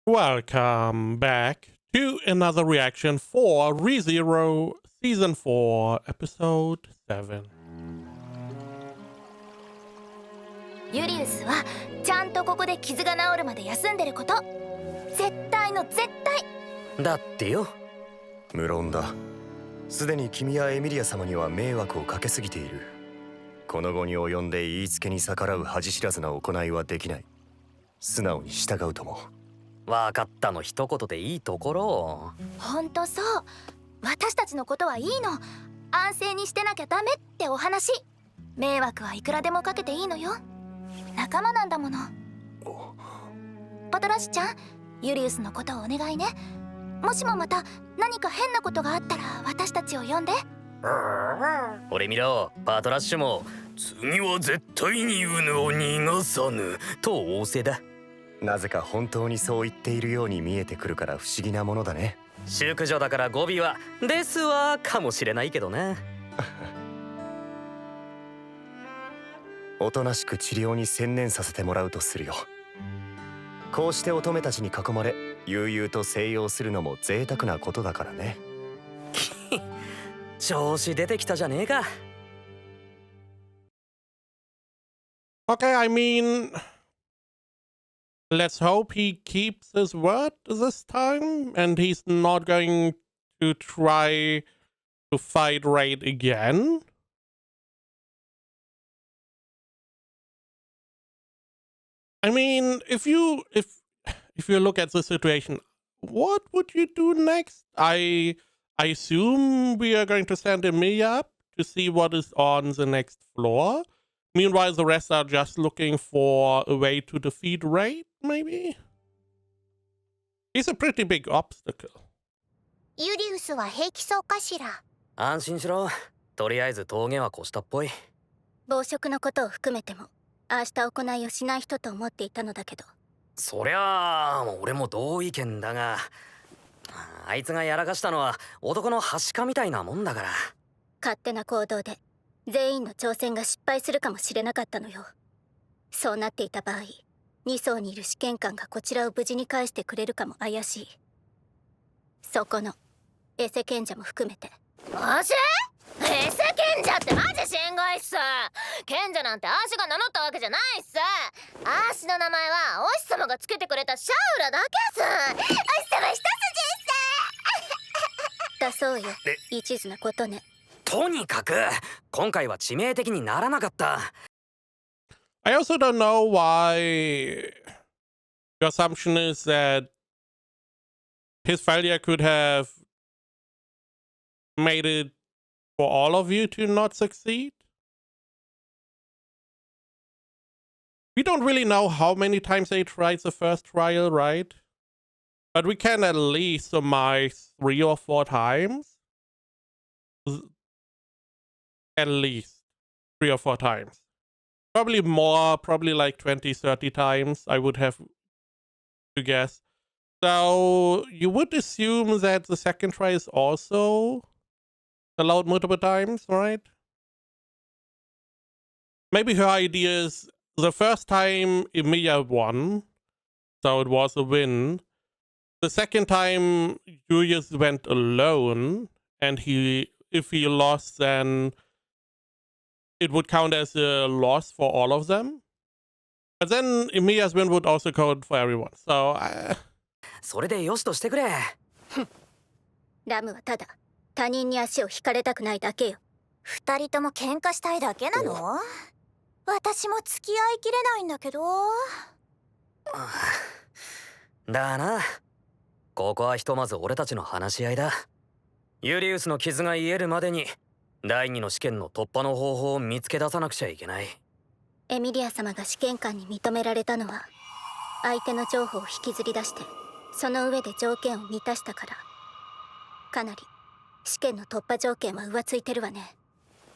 Welcome back to another reaction for ReZero Season 4, Episode 7. ユリウスはちゃんとここで傷が治るまで休んでること。絶対の絶対だってよ。無論だ。すでに君やエミリア様には迷惑をかけすぎている。この後に及んで言いつけに逆らう恥知らずな行いはできない。素直に従うとも。分かったの一言でいいところ。ほんとそう。私たちのことはいいの。安静にしてなきゃダメってお話。迷惑はいくらでもかけていいのよ。仲間なんだもの。パトラッシュちゃん、ユリウスのことをお願いね。もしもまた何か変なことがあったら私たちを呼んで。俺見ろ、パトラッシュも次は絶対に言うのを逃がさぬと仰せだ。なぜか本当にそう言っているように見えてくるから不思議なものだね。淑女だから語尾は「ですわ」かもしれないけどね。おとなしく治療に専念させてもらうとするよ。こうして乙女たちに囲まれ悠々と静養するのも贅沢なことだからね。調子出てきたじゃねえか。Okay, I mean, let's hope he keeps his word this time and he's not going to try to fight Raid again. I mean, if you look at the situation, what would you do next? I assume we are going to send Emilia up to see what is on the next floor. Meanwhile, the rest are just looking for a way to defeat Raid, maybe? He's a pretty big obstacle. ユリウスは平気そうかしら。安心しろ。とりあえず峠は越したっぽい。暴食のことを含めてもああした行いをしない人と思っていたのだけど。そりゃあ俺も同意見だが、あいつがやらかしたのは男のはしかみたいなもんだから。勝手な行動で全員の挑戦が失敗するかもしれなかったのよ。そうなっていた場合、2層にいる試験官がこちらを無事に返してくれるかも怪しい。そこのエセ賢者も含めて。アシ？エセ賢者ってマジ心外っす。賢者なんてアーシが名乗ったわけじゃないっす。アーシの名前はお師様がつけてくれたシャウラだけっす。お師様一筋っす。だそうよ、一途なことね。とにかく今回は致命的にならなかった。I also don't know why your assumption is that his failure could have made it for all of you to not succeed. We don't really know how many times they tried the first trial, right? But we can at least surmise 3 or 4 times. At least 3 or 4 times. Probably more, probably like 20, 30 times, I would have to guess. So you would assume that the second try is also allowed multiple times, right? Maybe her idea is the first time Emilia won, so it was a win. The second time Julius went alone, and if he lost, then it would count as a loss for all of them. But then Emilia's win would also count for everyone. So それでよしとしてくれ。ラムはただ他人に足を引かれたくないだけよ。二人とも喧嘩したいだけなの？私も付き合いきれないんだけど。だな。ここはひとまず俺たちの話し合いだ。ユリウスの傷が癒えるまでに第2の試験の突破の方法を見つけ出さなくちゃいけない。エミリア様が試験官に認められたのは相手の情報を引きずり出してその上で条件を満たしたから。かなり試験の突破条件は浮ついてるわね。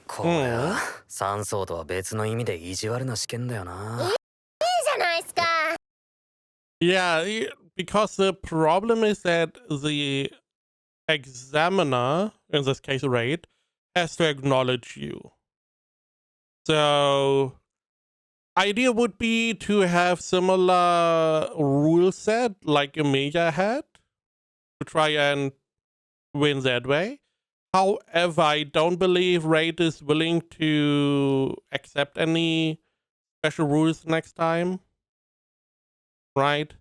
これは3層とは別の意味で意地悪な試験だよな。いいじゃないっすか。 yeah, because the problem is that the examiner, in this case Raid, has to acknowledge you. So idea would be to have similar rule set like Emilia had to try and win that way. However, I don't believe Raid is willing to accept any special rules next time. Right?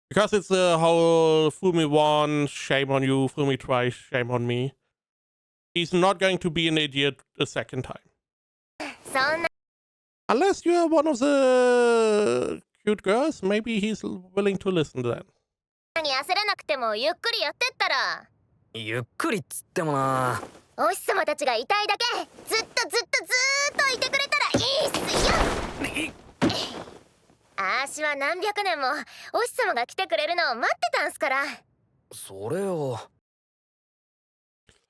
Because it's the whole fool me once, shame on you, fool me twice, shame on me. He's not going to be an idiot a second time. そんな Unless you're one of the cute girls, maybe he's willing to listen to that. に焦らなくてもゆっくりやってったらゆっくりっつってもな。お日様たちがいたいだけずっといてくれたらいいっすよ。あーしは何百年もお日様が来てくれるのを待ってたんすから。それを。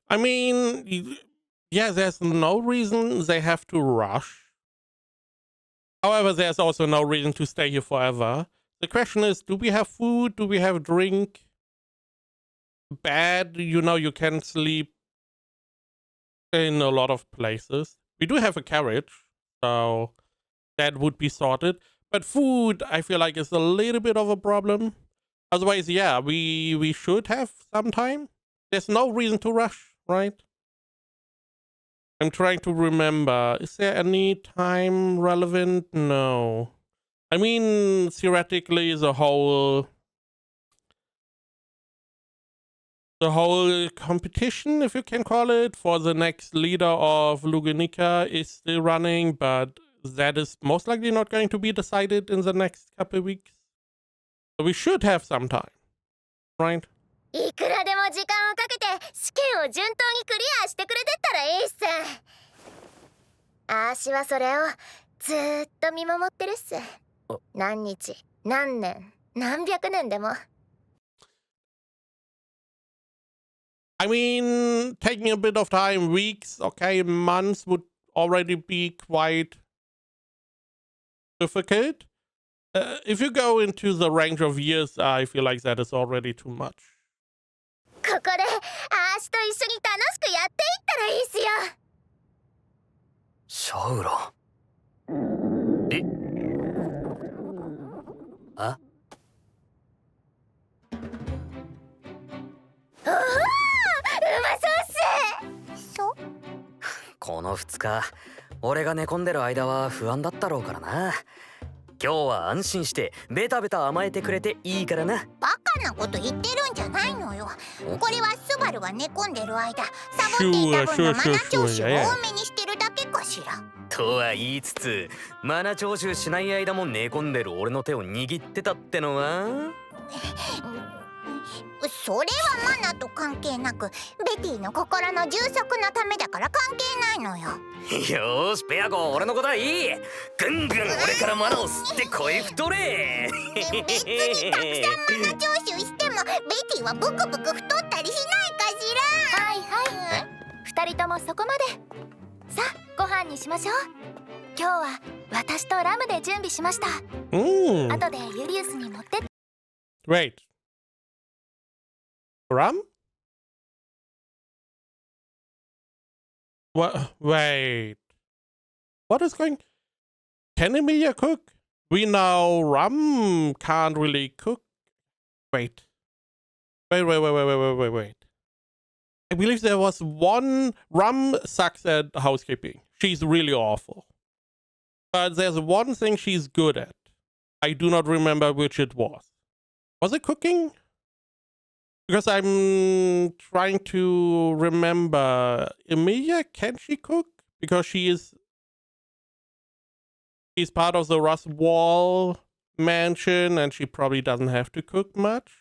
I mean, yeah, there's no reason they have to rush. However, there's also no reason to stay here forever. The question is, do we have food? Do we have drink? Bed, you know, you can sleep in a lot of places. We do have a carriage, so that would be sorted. But food, I feel like, is a little bit of a problem. Otherwise, yeah, we should have some time. There's no reason to rush, right? I'm trying to remember. Is there any time relevant? No. I mean, theoretically, the whole competition, if you can call it, for the next leader of Luganica is still running, but that is most likely not going to be decided in the next couple of weeks. So we should have some time, right? いくらでも時間をかけて試験を順当にクリアしてくれてったらいいっす。あーしはそれをずーっと見守ってるっす。何日、何年、何百年でも。I mean, taking a bit of time, weeks, okay, months would already be quite difficult. If you go into the range of years, I feel like that is already too much. ここであーしと一緒に楽しくやっていったらいいっすよ。シャウラ。あ？おお、うまそうっす。そう？この2日、俺が寝込んでる間は不安だったろうからな。今日は安心してベタベタ甘えてくれていいからな。バカなこと言ってるんじゃないのよ。これはスバルが寝込んでる間サボっていた分のマナ調子を多めにしてるだけかしら。とは言いつつ、マナ徴収しない間も寝込んでる俺の手を握ってたってのはそれはマナと関係なくベティの心の充足のためだから関係ないのよ。よーしペアコ、俺のことはいい。ぐんぐん俺からマナを吸って声太れ。別にたくさんマナ徴収してもベティはブクブク太ったりしないかしら。はいはい、2人ともそこまで。さあご飯にしましょう。今日は私とラムで準備しました。後でユリウスに持ってって。 Wait. Rum? What? Wait. What is going? Can Emilia cook? We know Rum can't really cook. Wait. Wait. I believe there was one. Rum sucks at housekeeping. She's really awful. But there's one thing she's good at. I do not remember which it was. Was it cooking? Because I'm trying to remember. Emilia, can she cook? Because she's part of the Rust Wall mansion and she probably doesn't have to cook much.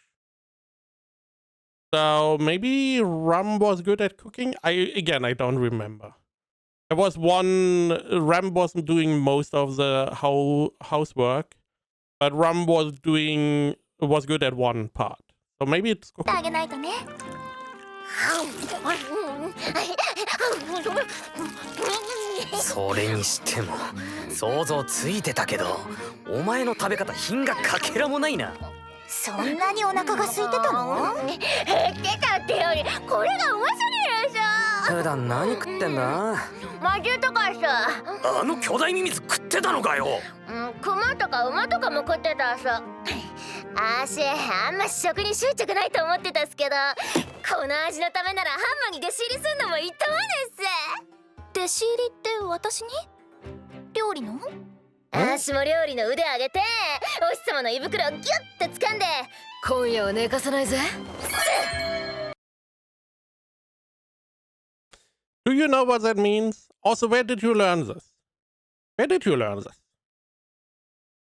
So maybe Rum was good at cooking? I don't remember. There was one. Rum wasn't doing most of the housework, but Rum was good at one part. So maybe it's cooking. あげないとね。それにしても想像ついてたけど、お前の食べ方品がかけらもないな。そんなにお腹が空いてたの？減ってたってよりこれがうますぎるでしょ。普段何食ってんだ？魔獣とかさ。あの巨大ミミズ食ってたのかよ。食クマとか馬とかも食ってたさ。あんま食に執着ないと思ってたっすけど、この味のためならハンマーに弟子入りすんのもいいともです。弟子入りって私に？料理の？あしも料理の腕上げて、お日様の胃袋をギュッて掴んで、今夜は寝かさないぜ。Do you know what that means? Also, where did you learn this? Where did you learn this?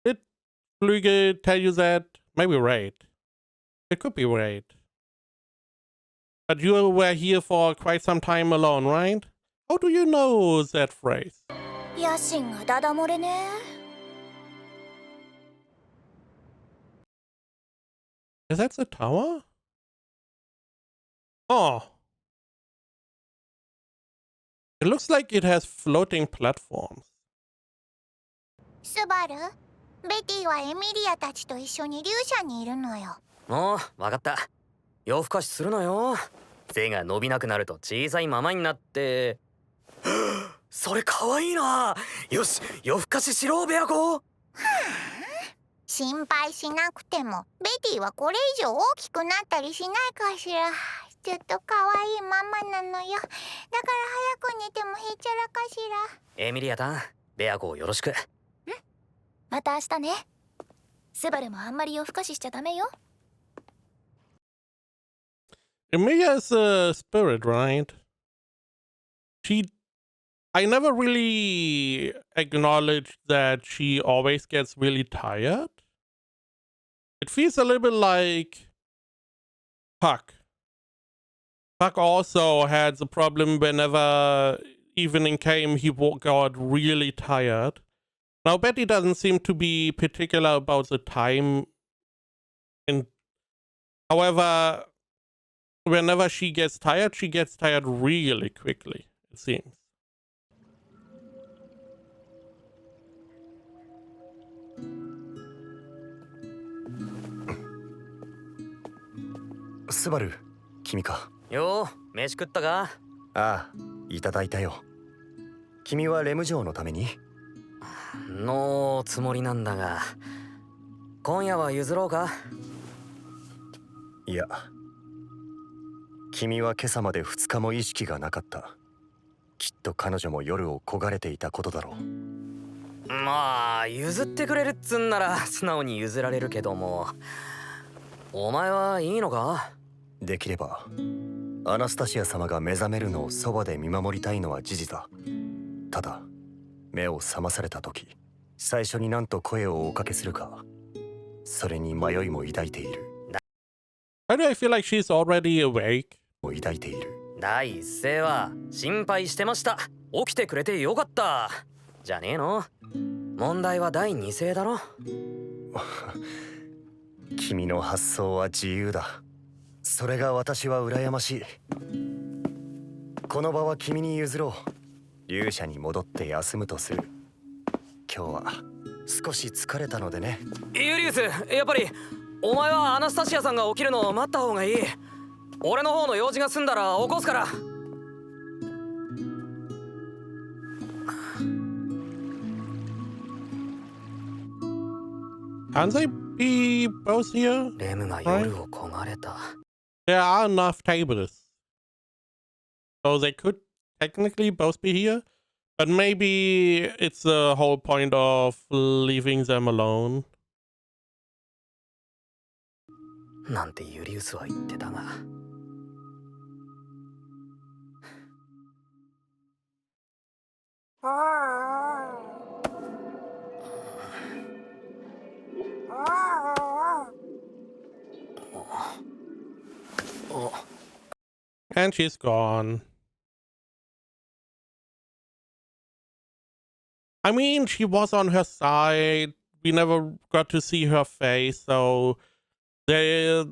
Did Flüge tell you that? Maybe Raid. It could be Raid. But you were here for quite some time alone, right? How do you know that phrase? 野心がダダ漏れね。Is that the tower? Oh. It looks like it has floating platforms. スバル、ベティはエミリアたちと一緒に竜舎にいるのよ。もうわかった。夜更かしするなよ。背が伸びなくなると小さいままになって。それかわいいな。よし、夜更かししろベア子。心配しなくてもベティはこれ以上大きくなったりしないかしら。ちょっと可愛いママなのよ。だから早く寝てもへっちゃらかしら。エミリアタン、ベア子をよろしく。また明日ね。スバルもあんまり夜更かししちゃダメよ。Emilia is a spirit, right? I never really acknowledged that she always gets really tired. It feels a little bit like Puck. Puck also had the problem whenever evening came, he got really tired. Now, Betty doesn't seem to be particular about the time. However, whenever she gets tired really quickly, it seems. スバル、君か。よう、飯食ったか？ああ、いただいたよ。君はレム城のために？のつもりなんだが、今夜は譲ろうか？いや、君は今朝まで2日も意識がなかった。きっと彼女も夜を焦がれていたことだろう。まあ譲ってくれるっつんなら素直に譲られるけども、お前はいいのか？できればアナスタシア様が目覚めるのをそばで見守りたいのは事実だ。ただ目を覚まされた時、最初に何と声をおかけするか、それに迷いも抱いている。 Why do I feel like she's already awake? 抱いている。第一声は心配してました。起きてくれてよかったじゃねえの。問題は第二声だろ。君の発想は自由だ。それが私は羨ましい。この場は君に譲ろう。勇者に戻って休むとする。今日は少し疲れたのでね。ユリウス、やっぱりお前はアナスタシアさんが起きるのを待った方がいい。俺の方の用事が済んだら起こすから。Can they be both here? レムが夜を焦がれた。There are enough tables. So they could technically both be here. But maybe it's the whole point of leaving them alone. なんてユリウスは言ってたが。And she's gone. I mean, she was on her side. We never got to see her face, so the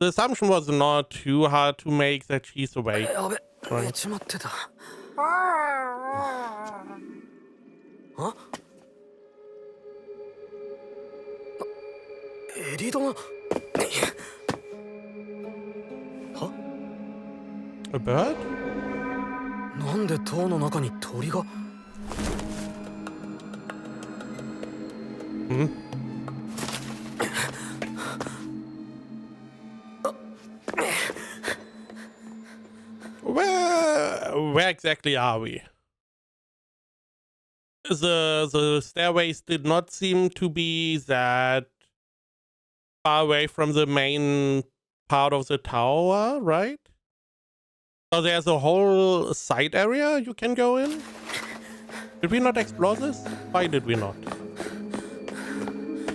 assumption was not too hard to make that she's awake. やべ、 Right. 寝ちまってた。あ？エリードが。は？ A bird? なんで塔の中に鳥が？ Where exactly are we? The stairways did not seem to be that far away from the main part of the tower, right? So there's a whole side area you can go in? Did we not explore this? Why did we not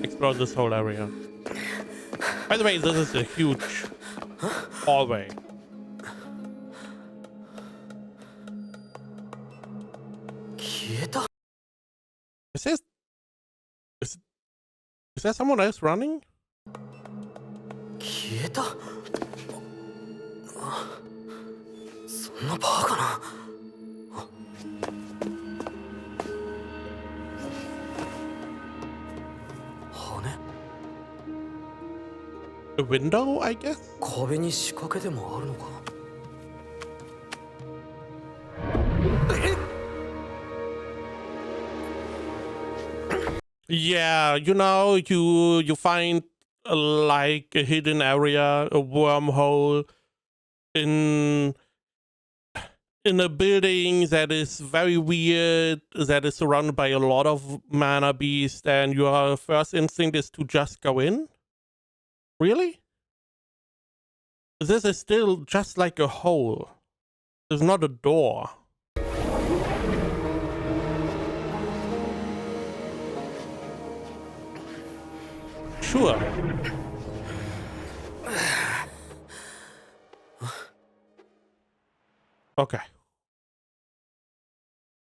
explore this whole area? By the way, this is a huge hallway. Is this... Is there someone else running? 消えた。そんなバカな。羽？ A window, I guess? 壁に仕掛けでもあるのか。Yeah, you know, you find like a hidden area, a wormhole in a building that is very weird, that is surrounded by a lot of mana beasts, and your first instinct is to just go in? Really? This is still just like a hole. It's not a door. Sure. Okay.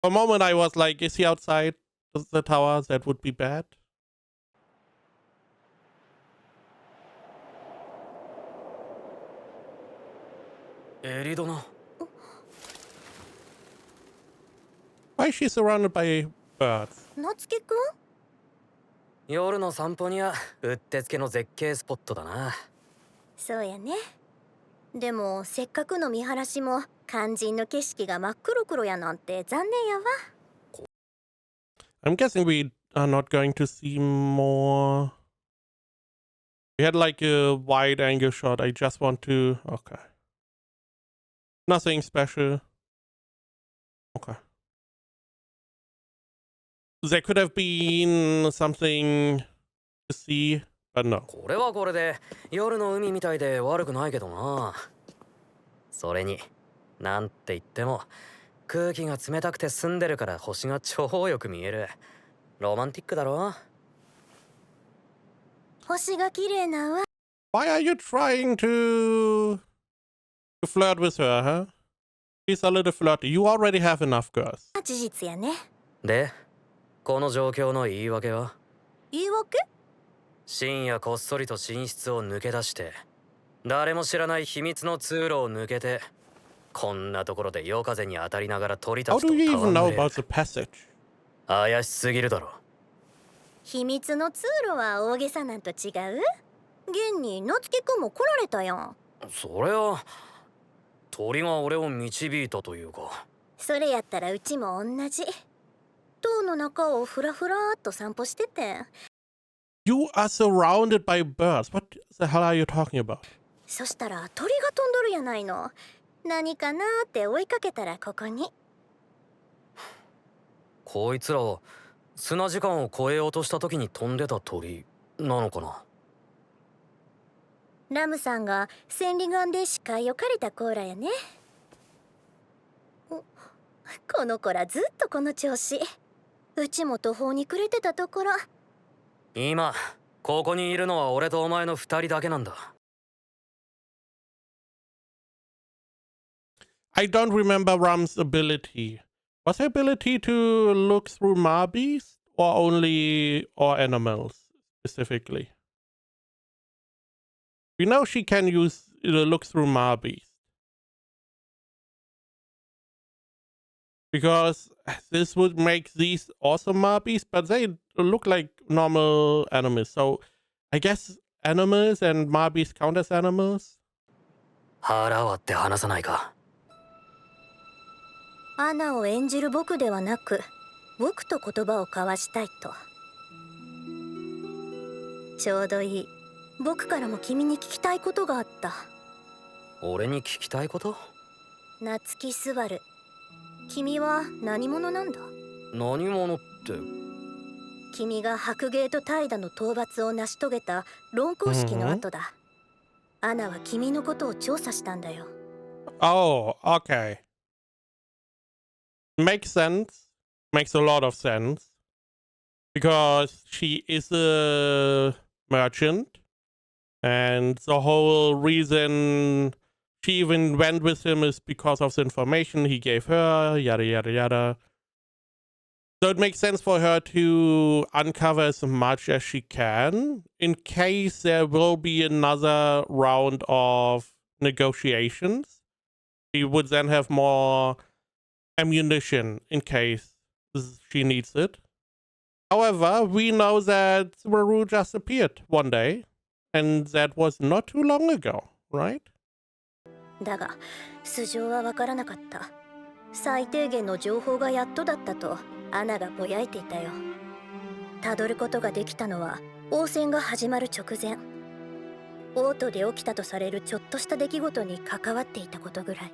For a moment I was like, is he outside the tower? That would be bad. Why is she surrounded by birds? 夏樹くん？夜の散歩にはうってつけの絶景スポットだな。そうやね。でもせっかくの見晴らしも肝心の景色が真っ黒黒やなんて残念やわ。I'm guessing we are not going to see more. We had like a wide angle shot. I just want to... Okay. Nothing special. Okay. There could have been something to see, but no. これはこれで夜の海みたいで悪くないけどな。それに、なんて言っても空気が冷たくて澄んでるから星が超よく見える。ロマンティックだろ。星が綺麗なわ。Why are you trying to flirt with her, huh? She's a little flirty. You already have enough girls. 事実やね。で、この状況の言い訳は？言い訳？深夜こっそりと寝室を抜け出して誰も知らない秘密の通路を抜けてこんなところで夜風に当たりながら鳥た How ちと do you even know 戯れ about る。 the passage? 怪しすぎるだろ。秘密の通路は大げさなんと違う？現に夏樹くんも来られたやん。そりゃ鳥が俺を導いたというか。それやったらうちも同じ。塔の中をふらふらっと散歩してて。You are surrounded by birds. What the hell are you talking about? そしたら鳥が飛んどるやないの。何かなーって追いかけたらここに。こいつらは砂時間を越えようとした時に飛んでた鳥なのかな。ラムさんが千里眼で視界を借りたコーラやね。この子らずっとこの調子。うちも途方に暮れてたところ。今ここにいるのは俺とお前の二人だけなんだ。I don't remember Ram's ability. Was her ability to look through Marbies or only or animals specifically? We know she can use look through Marbies. Because this would make these also Marbies, but they look like normal animals. So I guess animals and Marbies count as animals? 腹割って話さないか。アナを演じる僕ではなく、僕と言葉を交わしたいと。ちょうどいい。僕からも君に聞きたいことがあった。俺に聞きたいこと？夏木スバル、君は何者なんだ？何者って？君が白芸と怠惰の討伐を成し遂げた論功式の後だ。アナは君のことを調査したんだよ。Oh, okay. Makes sense. Makes a lot of sense. Because she is a merchant. And the whole reason she even went with him is because of the information he gave her, yada yada yada. So it makes sense for her to uncover as much as she can in case there will be another round of negotiations. She would then have more ammunition in case she needs it. However, we know that Subaru just appeared one day, and that was not too long ago, right? だが、素性はわからなかった。最低限の情報がやっとだったとアナがぼやいていたよ。たどることができたのは王戦が始まる直前。王都で起きたとされるちょっとした出来事に関わっていたことぐらい。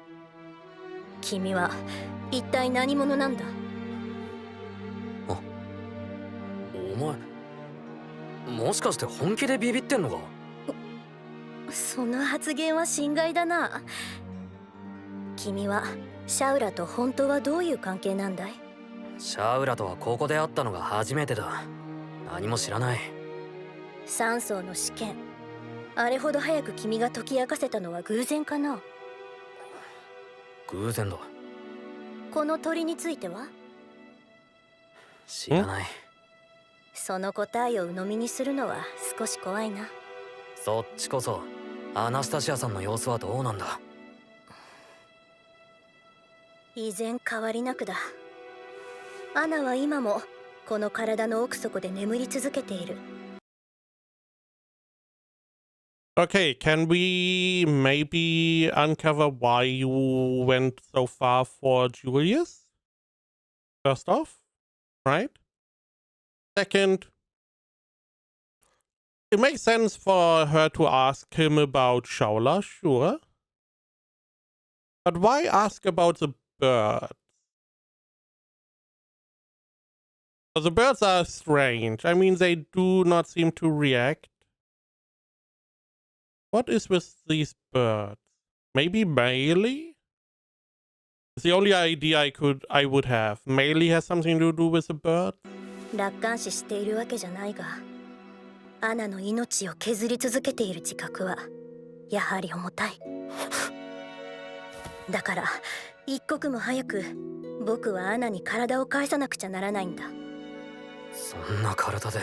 君は一体何者なんだ？お前、もしかして本気でビビってんのか？その発言は心外だな。君はシャウラと本当はどういう関係なんだい？シャウラとはここで会ったのが初めてだ。何も知らない。3層の試験、あれほど早く君が解き明かせたのは偶然かな？偶然だ。この鳥については？知らない。その答えを鵜呑みにするのは少し怖いな。そっちこそアナスタシアさんの様子はどうなんだ？依然変わりなくだ。アナは今もこの体の奥底で眠り続けている。Okay, can we maybe uncover why you went so far for Julius? First off, right? Second, it makes sense for her to ask him about Shaula, sure. But why ask about the birds? The birds are strange. I mean, they do not seem to react. What is with these birds? Maybe Melee? It's the only idea I would have. Melee has something to do with the bird? 楽観視しているわけじゃないが、アナの命を削り続けている自覚はやはり重たい。だから一刻も早く僕はアナに体を返さなくちゃならないんだ。そんな体で、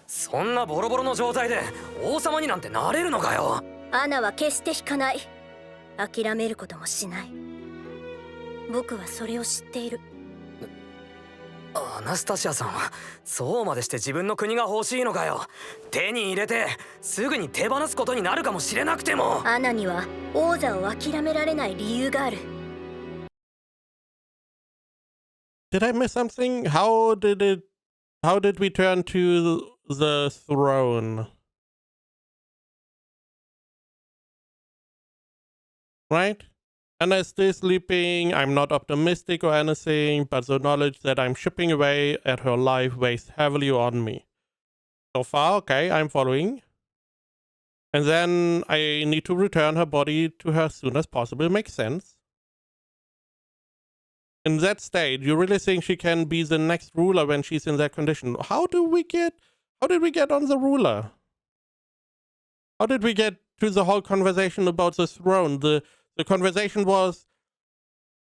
そんなボロボロの状態で王様になんてなれるのかよ。アナは決して引かない。諦めることもしない。僕はそれを知っている。アナスタシアさんはそうまでして自分の国が欲しいのかよ。手に入れてすぐに手放すことになるかもしれなくても。アナには王座を諦められない理由がある。Did I miss something? How did we turn to the throne? Right? Anna is still sleeping. I'm not optimistic or anything, but the knowledge that I'm chipping away at her life weighs heavily on me. So far, okay, I'm following. And then I need to return her body to her as soon as possible. Makes sense. In that state, you really think she can be the next ruler when she's in that condition? How did we get on the ruler? How did we get to the whole conversation about the throne? The conversation was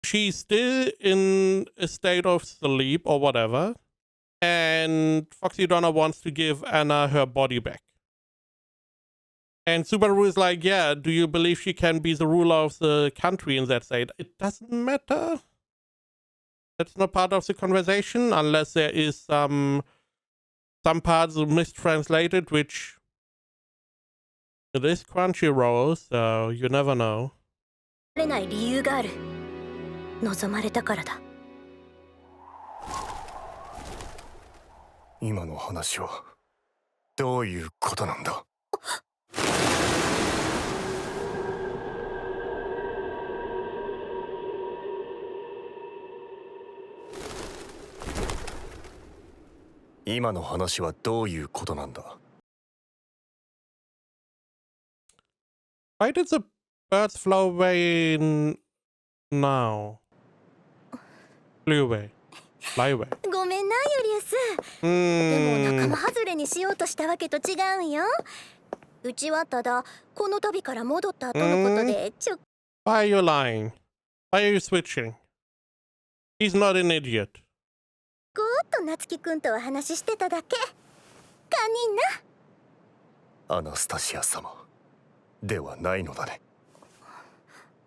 she's still in a state of sleep or whatever, and Foxy Donna wants to give Anna her body back. And Subaru is like, yeah, do you believe she can be the ruler of the country in that state? It doesn't matter. That's not part of the conversation unless there is some parts mistranslated, which it is Crunchyroll, so you never know. れない理由がある。望まれたからだ。今の話はどういうことなんだ。今の話はどういうことなんだ。 Why did the birds fly away now? Flew away. Fly away. ごめんなユリウス。でも仲間外れにしようとしたわけと違うんよ。うちはただこの旅から戻った後のことでWhy are you lying? Why are you switching? He's not an idiot. ごーっと夏樹くんとは話してただけ。堪忍な。アナスタシア様ではないのだね。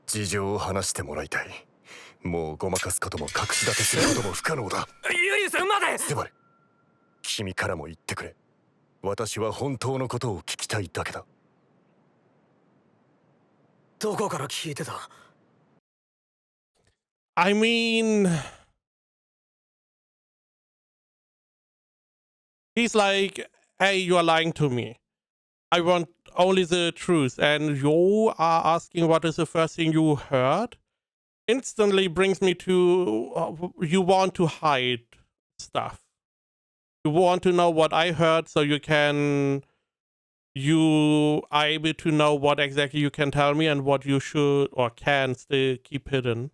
事情を話してもらいたい。もうごまかすことも隠し立てすることも不可能だ。ユリウスまで。セバル、君からも言ってくれ。私は本当のことを聞きたいだけだ。どこから聞いてた？ I mean, he's like, hey, you are lying to me. I want only the truth. And you are asking what is the first thing you heard? Instantly brings me to you want to hide stuff. You want to know what I heard so you are able to know what exactly you can tell me and what you should or can still keep hidden.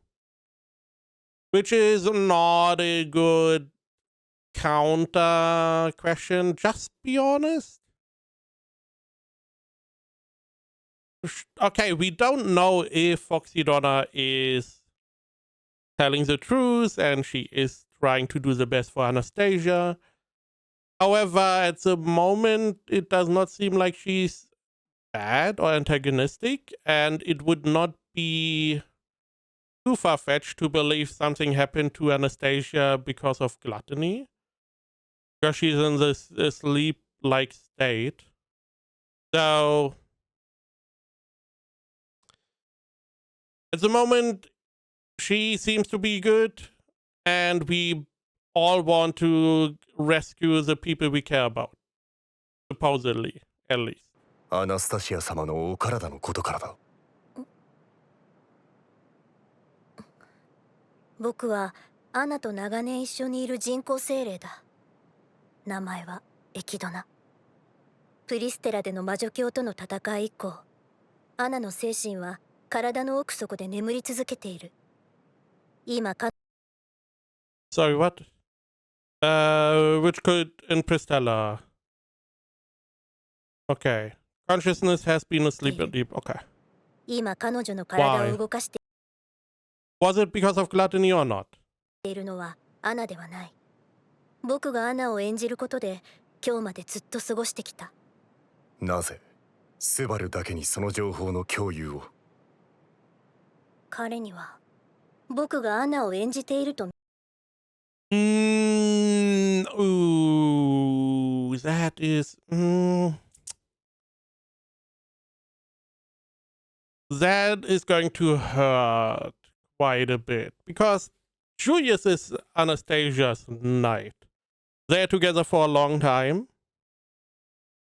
Which is not a good counter question, just be honest. Okay, we don't know if Foxy Donna is telling the truth and she is trying to do the best for Anastasia. However, at the moment, it does not seem like she's bad or antagonistic, and it would not be too far-fetched to believe something happened to Anastasia because of gluttony, because she's in this sleep-like state. So at the moment, she seems to be good, and we all want to rescue the people we care about. Supposedly, at least. アナスタシア様のお体のことからだ。僕はアナと長年一緒にいる人工精霊だ。名前はエキドナ。プリステラでの魔女教との戦い以降、アナの精神は体の奥底で眠り続けている。今か Sorry, what? Which could in Pristella? Okay. Consciousness has been asleep at deep. Okay. 今彼女の体を動かして Was it because of gluttony or not? いるのはアナではない。僕がアナを演じることで今日までずっと過ごしてきた。なぜスバルだけにその情報の共有を。彼には僕がアナを演じていると。Ooh, that is. That is going to hurt quite a bit because Julius is Anastasia's knight. They're together for a long time,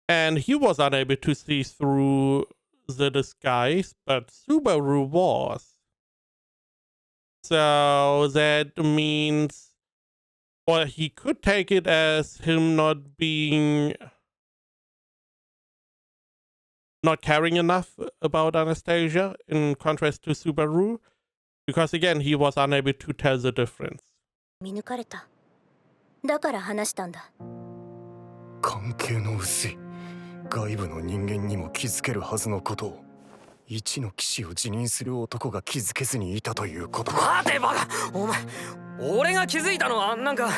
and he was unable to see through the disguise, but Subaru was. So that means, or he could take it as him not caring enough about Anastasia in contrast to Subaru, because again, he was unable to tell the difference. 見抜かれた。だから話したんだ。関係の薄い外部の人間にも気づけるはずのことを一の騎士を辞任する男が気づけずにいたということか。待てバカ、お前、俺が気づいたのはなんか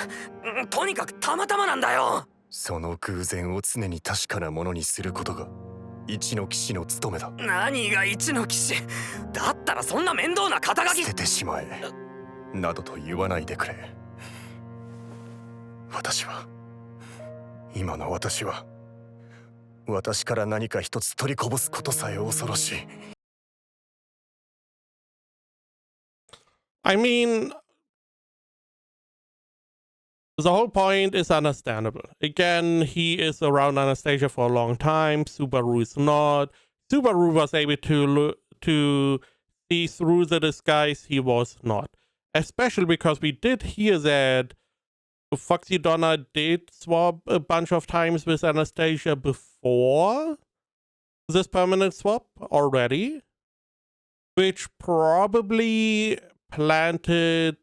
とにかくたまたまなんだよ。その偶然を常に確かなものにすることが一の騎士の務めだ。何が一の騎士だったらそんな面倒な肩書き捨ててしまえなどと言わないでくれ。今の私は私から何か一つ取りこぼすことさえ恐ろしい。I mean, The whole point is understandable. Again, he is around Anastasia for a long time. Subaru is not. Subaru was able to see through the disguise. He was not. Especially because we did hear that Foxy Donna did swap a bunch of times with Anastasia before this permanent swap already, which probably planted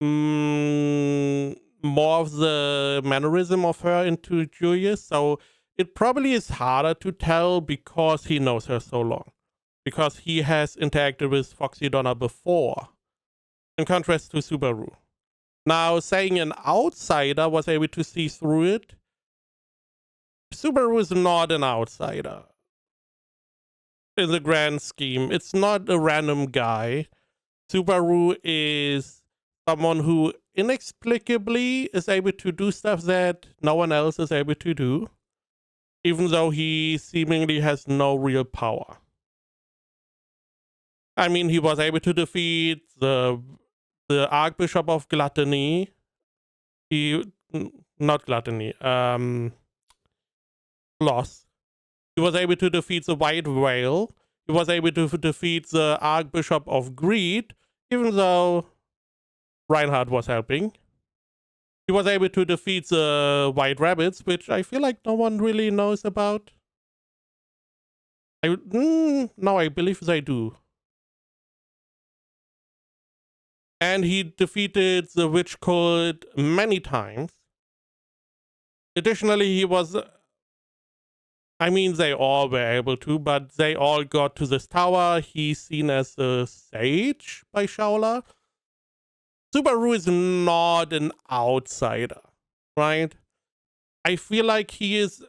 more of the mannerism of her into Julius. So it probably is harder to tell because he knows her so long, because he has interacted with Foxy Donna before, in contrast to Subaru. Now, saying an outsider was able to see through it, Subaru is not an outsider in the grand scheme. It's not a random guy. Subaru is someone who inexplicably is able to do stuff that no one else is able to do, even though he seemingly has no real power. I mean, he was able to defeat the Archbishop of Gluttony. Not Gluttony, Loss. He was able to defeat the White Whale. He was able to defeat the Archbishop of Greed, even though Reinhardt was helping. He was able to defeat the White Rabbits, which I feel like no one really knows about. No, I believe they do. And he defeated the Witch Cult many times. Additionally, he was... I mean, they all were able to, but they all got to this tower. He's seen as a sage by Shaola. Subaru is not an outsider, right? I feel like he's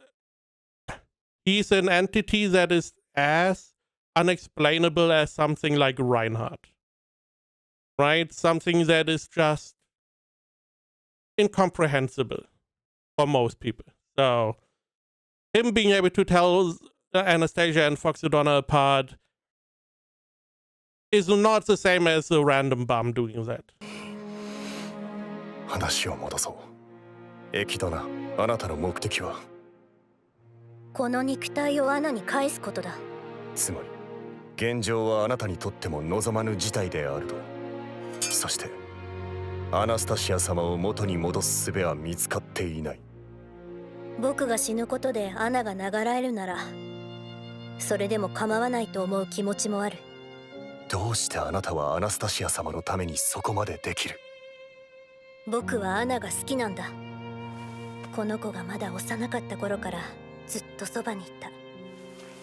an entity that is as unexplainable as something like Reinhardt, right? Something that is just incomprehensible for most people. So him being able to tell Anastasia and Foxy Donna apart is not the same as a random bum doing that. 話を戻そう。エキドナ、あなたの目的は？この肉体をアナに返すことだ。つまり、現状はあなたにとっても望まぬ事態であると。そして、アナスタシア様を元に戻す術は見つかっていない。僕が死ぬことでアナが流らえるなら、それでも構わないと思う気持ちもある。どうしてあなたはアナスタシア様のためにそこまでできる？僕はアナが好きなんだ。この子がまだ幼かった頃からずっとそばにいた。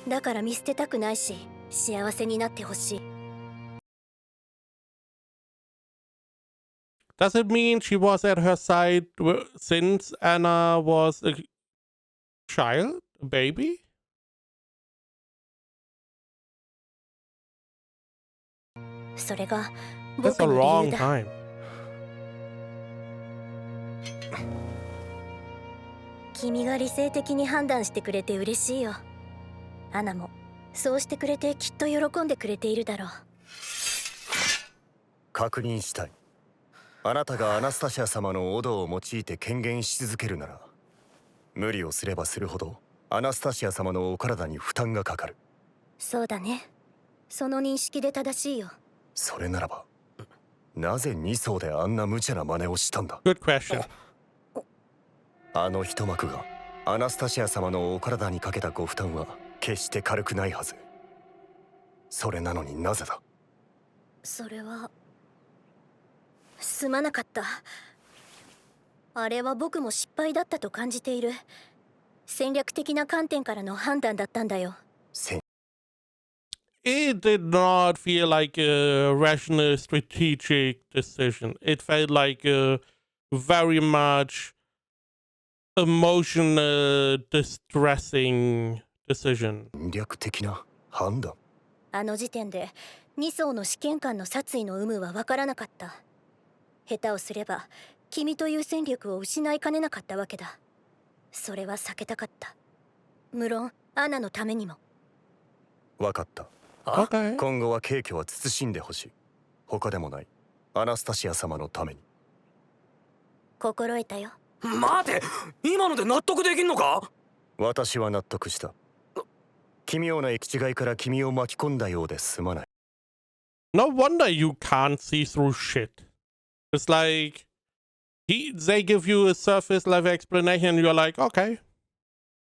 だから見捨てたくないし、幸せになってほしい。Does it mean she was at her side since Anna was a child, a baby? それが That's 僕 a の理 long 由だ。 time. 君が理性的に判断してくれて嬉しいよ。アナもそうしてくれてきっと喜んでくれているだろう。確認したい。あなたがアナスタシア様のオドを用いて権限し続けるなら、無理をすればするほどアナスタシア様のお体に負担がかかる。そうだね。その認識で正しいよ。それならば、なぜ2層であんな無茶な真似をしたんだ？ Good question. あの一幕がアナスタシア様のお体にかけたご負担は決して軽くないはず。それなのになぜだ？それはすまなかった。あれは僕も失敗だったと感じている。戦略的な観点からの判断だったんだよ。It did not feel like a rational, strategic decision. It felt like a very much emotional, distressing decision. 戦略的な判断？あの時点で2層の試験官の殺意の有無は分からなかった。下手をすれば君という戦力を失いかねなかったわけだ。それは避けたかった。無論アナのためにも。わかった。Okay. 今後は軽挙は慎んでほしい。他でもない。アナスタシア様のために。心得たよ。待て、今ので納得できんのか？私は納得した。奇妙な行き違いから君を巻き込んだようですまない。 No wonder you can't see through shit. It's like they give you a surface level explanation and you're like, okay,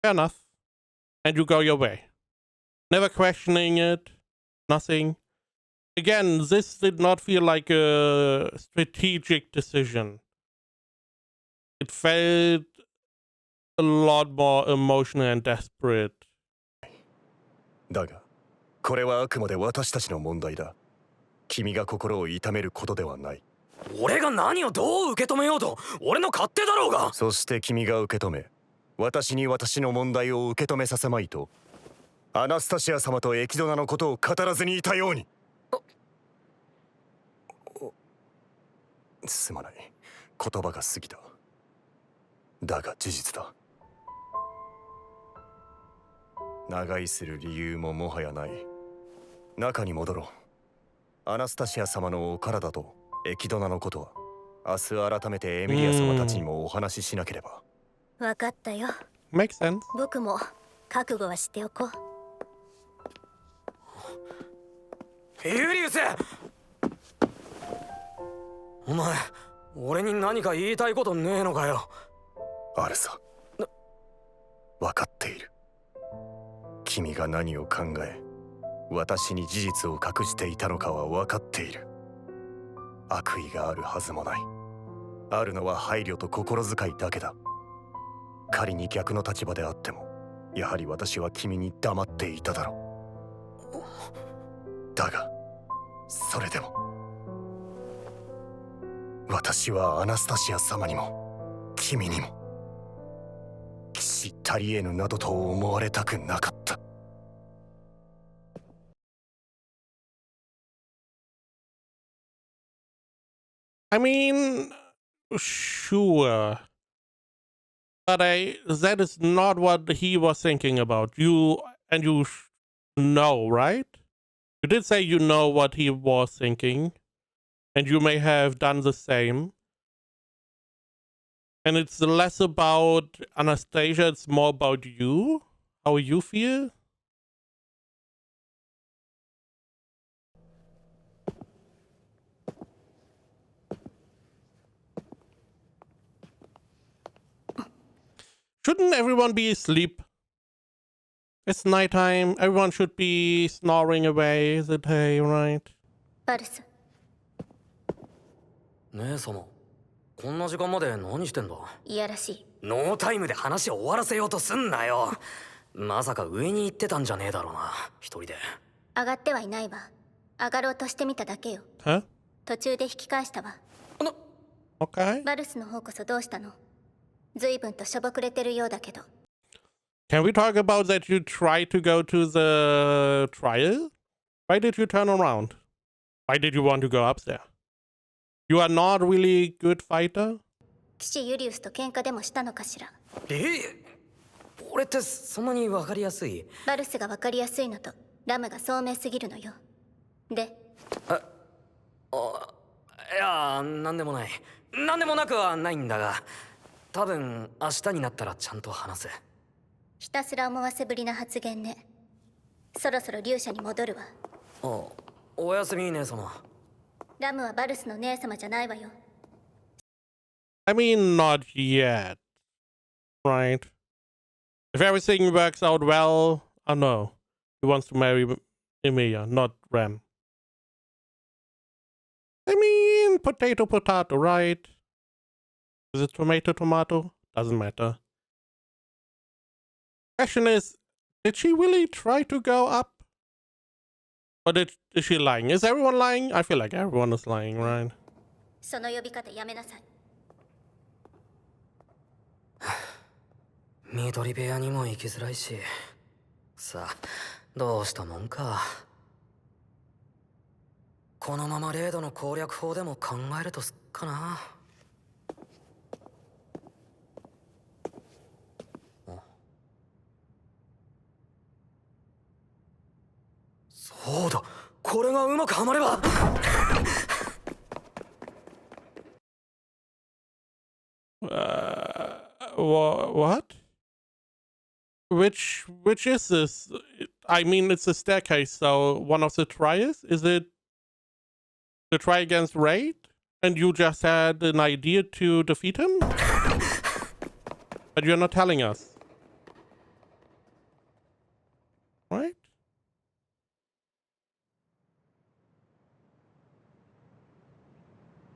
fair enough. And you go your way. Never questioning it, nothing. Again, this did not feel like a strategic decision. It felt a lot more emotional and desperate. だがこれはあくまで私たちの問題だ。君が心を痛めることではない。俺が何をどう受け止めようと俺の勝手だろうが。そして君が受け止め、私に私の問題を受け止めさせまいとアナスタシア様とエキドナのことを語らずにいたように。すまない、言葉が過ぎた。だが事実だ。長居する理由ももはやない。中に戻ろう。アナスタシア様のお体とエキドナのことは明日改めてエミリア様たちにもお話ししなければ。分かったよ。 Makes sense. 僕も覚悟はしておこう。ユリウス、お前俺に何か言いたいことねえのかよ。あるさ。分かっている。君が何を考え私に事実を隠していたのかは分かっている。悪意があるはずもない。あるのは配慮と心遣いだけだ。仮に逆の立場であってもやはり私は君に黙っていただろう。だがそれでも私はアナスタシア様にも君にも騎士タリエヌなどと思われたくなかった。I mean, sure. But that is not what he was thinking about. You know, right? You did say you know what he was thinking. And you may have done the same. And it's less about Anastasia, it's more about you. How you feel. Shouldn't everyone be asleep? It's nighttime. Everyone should be snoring away the day, right? バルス、姉様、こんな時間まで何してんだ？いやらしい。ノータイムで話を終わらせようとすんなよ。まさか上に行ってたんじゃねえだろうな、一人で。上がってはいないわ。上がろうとしてみただけよ。Huh? 途中で引き返したわ。Okay. バルスの方こそどうしたの？随分としょぼくれてるようだけど。Can we talk about that you tried to go to the trial? Why did you turn around? Why did you want to go up there? You are not really a good fighter? 騎士ユリウスと喧嘩でもしたのかしら。俺ってそんなに分かりやすい？バルスが分かりやすいのとラムが聡明すぎるのよ。で、いや、なんでもない。なんでもなくはないんだが、多分明日になったらちゃんと話す。ひたすら思わせぶりな発言ね。そろそろ竜舎に戻るわ。おやすみ姉様。ラムはバルスの姉様じゃないわよ。I mean, not yet. Right? If everything works out well, oh no. He wants to marry Emilia, not Ram. I mean, potato, potato, right? Is it tomato, tomato? Doesn't matter. Question is, did she really try to go up? Or is she lying? Is everyone lying? I feel like everyone is lying, right? その呼び方やめなさい。緑部屋にも行きづらいし。さあ、どうしたもんか。このままレイドの攻略法でも考えるとすっかな。そうだ、これがうまくはまれば What? Which is this? I mean, it's a staircase, so one of the tries? Is it the try against Raid? And you just had an idea to defeat him? But you're not telling us. Right?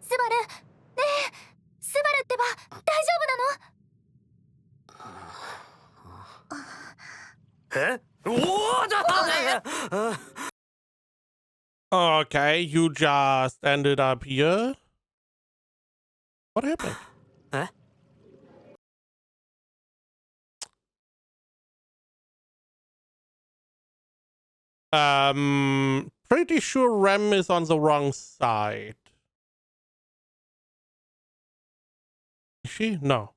Subaru, ねえ、スバルってば大丈夫なの？えおおだ Okay, you just ended up here. What happened? え Pretty sure Rem is on the wrong side. Is she? No.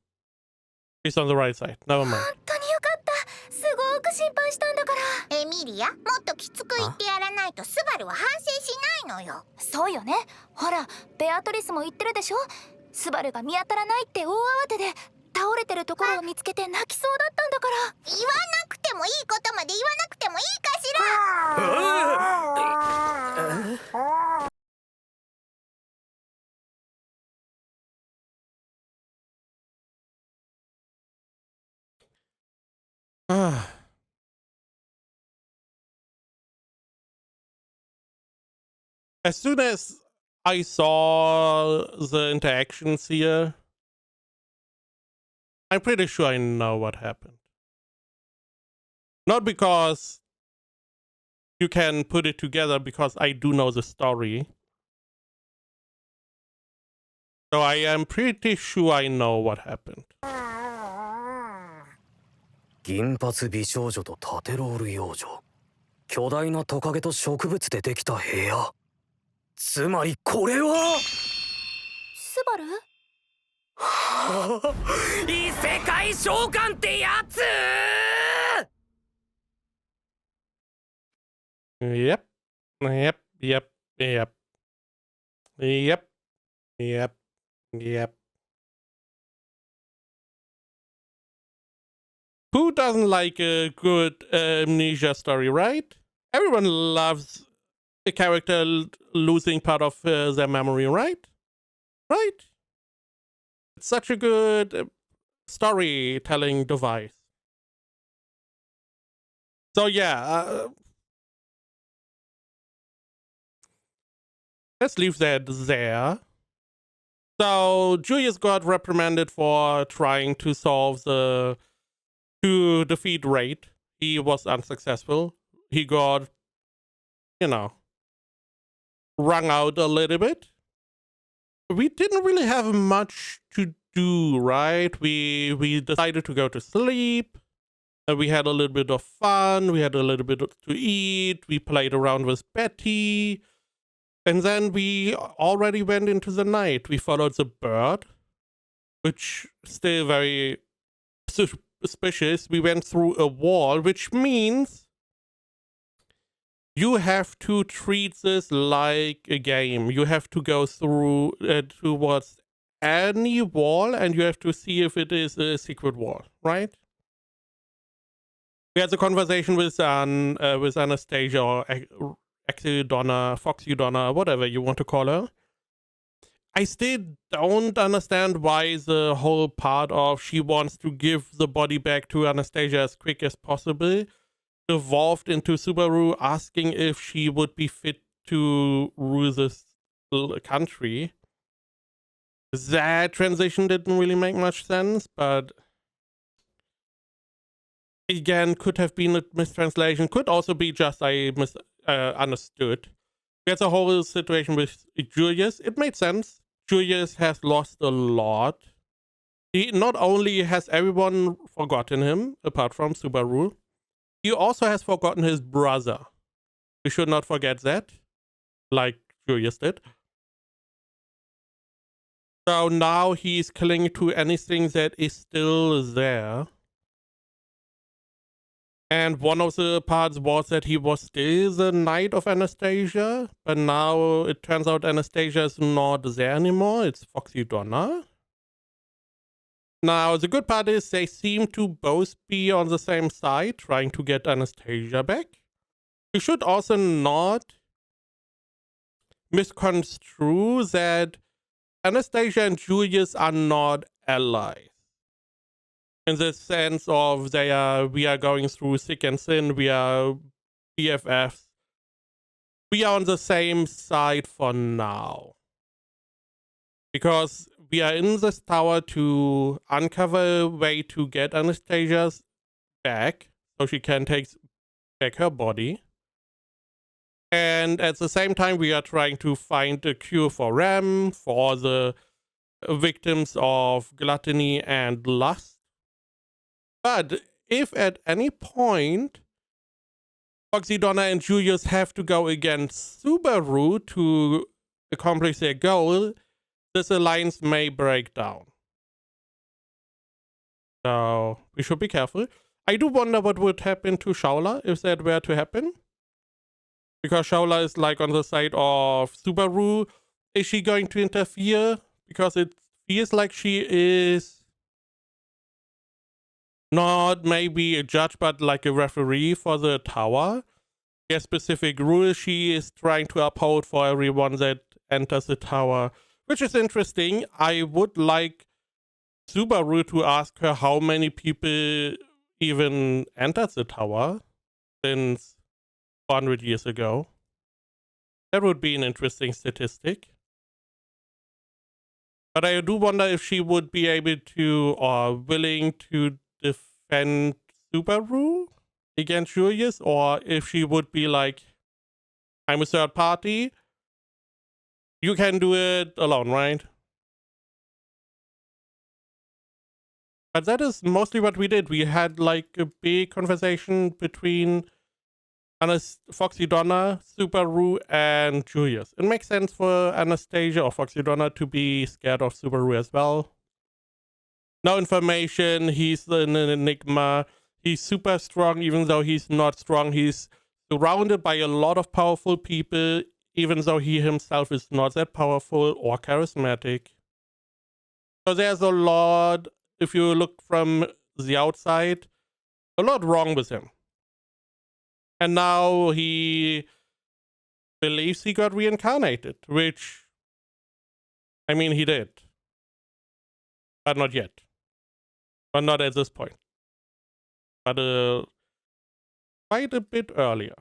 She's on the right side. Never mind. 本当によかった。すごく心配したんだから。エミリア、もっときつく言ってやらないとスバルは反省しないのよ。そうよね。ほら、ベアトリスも言ってるでしょ。スバルが見当たらないって大慌てで倒れてるところを見つけて泣きそうだったんだから。言わなくてもいいことまで言わなくてもいいかしら。As soon as I saw the interactions here, I'm pretty sure I know what happened. Not because you can put it together, because I do know the story. So I am pretty sure I know what happened. 銀髪美少女とタテロール幼女、巨大なトカゲと植物でできた部屋。つまりこれはスバル？異世界召喚ってやつ。 Yep. Yep. Yep. Yep. Yep. Yep. Yep. Who doesn't like a good amnesia story, right? Everyone loves a character losing part of their memory, right? Right? It's such a good storytelling device. So yeah, let's leave that there. So Julius got reprimanded for trying to defeat Raid. He was unsuccessful. He got, wrung out a little bit. We didn't really have much to do, right? We decided to go to sleep. We had a little bit of fun. We had a little bit to eat. We played around with Betty. And then we already went into the night. We followed the bird, which is still very suspicious. We went through a wall, which means you have to treat this like a game. You have to go through towards any wall, and you have to see if it is a secret wall, right? We had a conversation with Anastasia or Axidonna, Foxydonna, whatever you want to call her. I still don't understand why the whole part of she wants to give the body back to Anastasia as quick as possible evolved into Subaru asking if she would be fit to rule this country. That transition didn't really make much sense, but again, could have been a mistranslation, could also be just I misunderstood. We had the whole situation with Julius. It made sense. Julius has lost a lot. He not only has everyone forgotten him, apart from Subaru, he also has forgotten his brother. We should not forget that, like Julius did. So now he's clinging to anything that is still there. And one of the parts was that he was still the knight of Anastasia, but now it turns out Anastasia is not there anymore. It's Foxydonna. Now, the good part is they seem to both be on the same side, trying to get Anastasia back. You should also not misconstrue that Anastasia and Julius are not allies. In the sense of we are going through thick and thin, we are BFFs. We are on the same side for now. Because we are in this tower to uncover a way to get Anastasia's back, so she can take back her body. And at the same time, we are trying to find a cure for Rem, for the victims of gluttony and lust. But if at any point Foxy Donna and Julius have to go against Subaru to accomplish their goal, this alliance may break down. So we should be careful. I do wonder what would happen to Shaula if that were to happen. Because Shaula is like on the side of Subaru. Is she going to interfere? Because it feels like she is not maybe a judge, but like a referee for the tower. There's specific rules she is trying to uphold for everyone that enters the tower, which is interesting. I would like Subaru to ask her how many people even entered the tower since 400 years ago. That would be an interesting statistic. But I do wonder if she would be able to or willing to defend Subaru against Julius, or if she would be like, I'm a third party, you can do it alone, right? But that is mostly what we did. We had like a big conversation between Foxy Donna, Subaru, and Julius. It makes sense for Anastasia or Foxy Donna to be scared of Subaru as well. No information, he's an enigma. He's super strong, even though he's not strong. He's surrounded by a lot of powerful people, even though he himself is not that powerful or charismatic. So there's a lot, if you look from the outside, a lot wrong with him. And now he believes he got reincarnated, which, I mean, he did. But not yet. But not at this point. But quite a bit earlier.